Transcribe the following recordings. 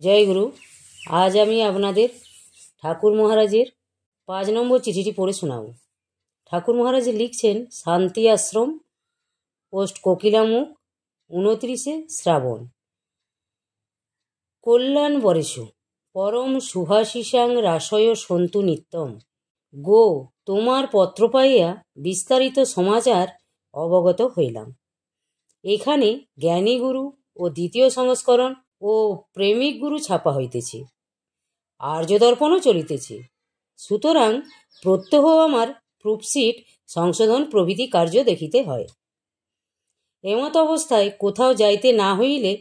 জয় গুরু। আজ আমি আপনাদের ঠাকুর মহারাজের 5 নম্বর চিঠিটি পড়ে শোনাব। ঠাকুর মহারাজ লিখছেন, শান্তি আশ্রম, পোস্ট কোকিলামুখ, 29 শ্রাবণ। কল্যাণ বরেষু পরম শুভাশিসাং রাশয় সন্তু নিত্যম। গো, তোমার পত্র পাইয়া বিস্তারিত সমাচার অবগত হইলাম। এখানে জ্ঞানী গুরু ও দ্বিতীয় সংস্করণ ও প্রেমিক গুরু ছাপা হইতেছে, আর্যদর্পণও চলিতেছে। সুতরাং প্রত্যহ আমার প্রুফশিট সংশোধন প্রভৃতি কার্য দেখিতে হয়। এমত অবস্থায় কোথাও যাইতে না হইলে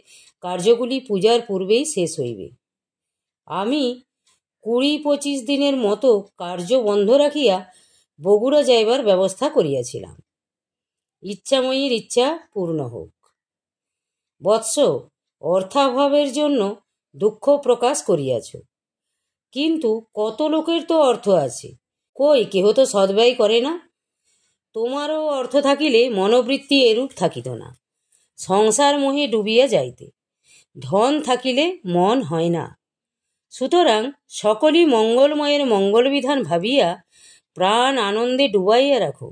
কার্যগুলি পূজার পূর্বেই শেষ হইবে। আমি 20-25 দিনের মতো কার্য বন্ধ রাখিয়া বগুড়া যাইবার ব্যবস্থা করিয়াছিলাম। ইচ্ছাময়ীর ইচ্ছা পূর্ণ হোক। বৎস, অর্থাভাবের জন্য দুঃখ প্রকাশ করিয়াছ, কিন্তু কত লোকের তো অর্থ আছে, কই কেহ তো সদ্ব্যয় করে না। তোমারও অর্থ থাকিলে মনোবৃত্তি এরূপ থাকিত না, সংসার মোহে ডুবিয়া যাইতে। ধন থাকিলে মন হয় না। সুতরাং সকলই মঙ্গলময়ের মঙ্গলবিধান ভাবিয়া প্রাণ আনন্দে ডুবাইয়া রাখো।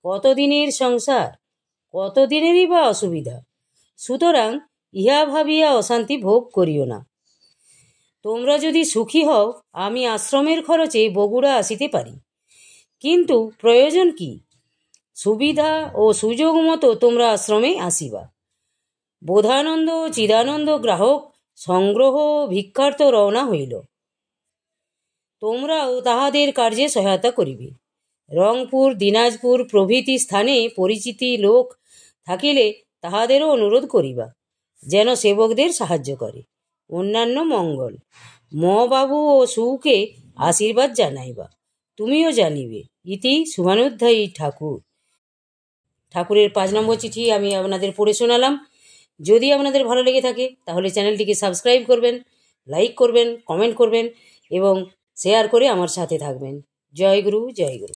কতদিনের সংসার, কতদিনেরই বা অসুবিধা। সুতরাং ইহা ভাবিয়া অশান্তি ভোগ করিও না। তোমরা যদি সুখী হও, আমি আশ্রমের খরচে বগুড়া আসিতে পারি, কিন্তু প্রয়োজন কি? সুবিধা ও সুযোগ মতো তোমরা আশ্রমে আসিবা। বোধানন্দ ও চিদানন্দ গ্রাহক সংগ্রহ ভিক্ষার্থ রওনা হইল। তোমরাও তাহাদের কার্যে সহায়তা করিবে। রংপুর, দিনাজপুর প্রভৃতি স্থানে পরিচিতি লোক থাকিলে তাহাদেরও অনুরোধ করিবা, যেন সেবকদের সাহায্য করে। অন্যান্য মঙ্গল। বাবু ও সুকে আশীর্বাদ জানাইবা, তুমিও জানিবে। ইতি শুভানুধ্যায়ী ঠাকুর। ঠাকুরের 5 নম্বর চিঠি আমি আপনাদের পড়ে শোনালাম। যদি আপনাদের ভালো লেগে থাকে তাহলে চ্যানেলটিকে সাবস্ক্রাইব করবেন, লাইক করবেন, কমেন্ট করবেন এবং শেয়ার করে আমার সাথে থাকবেন। জয় গুরু, জয় গুরু।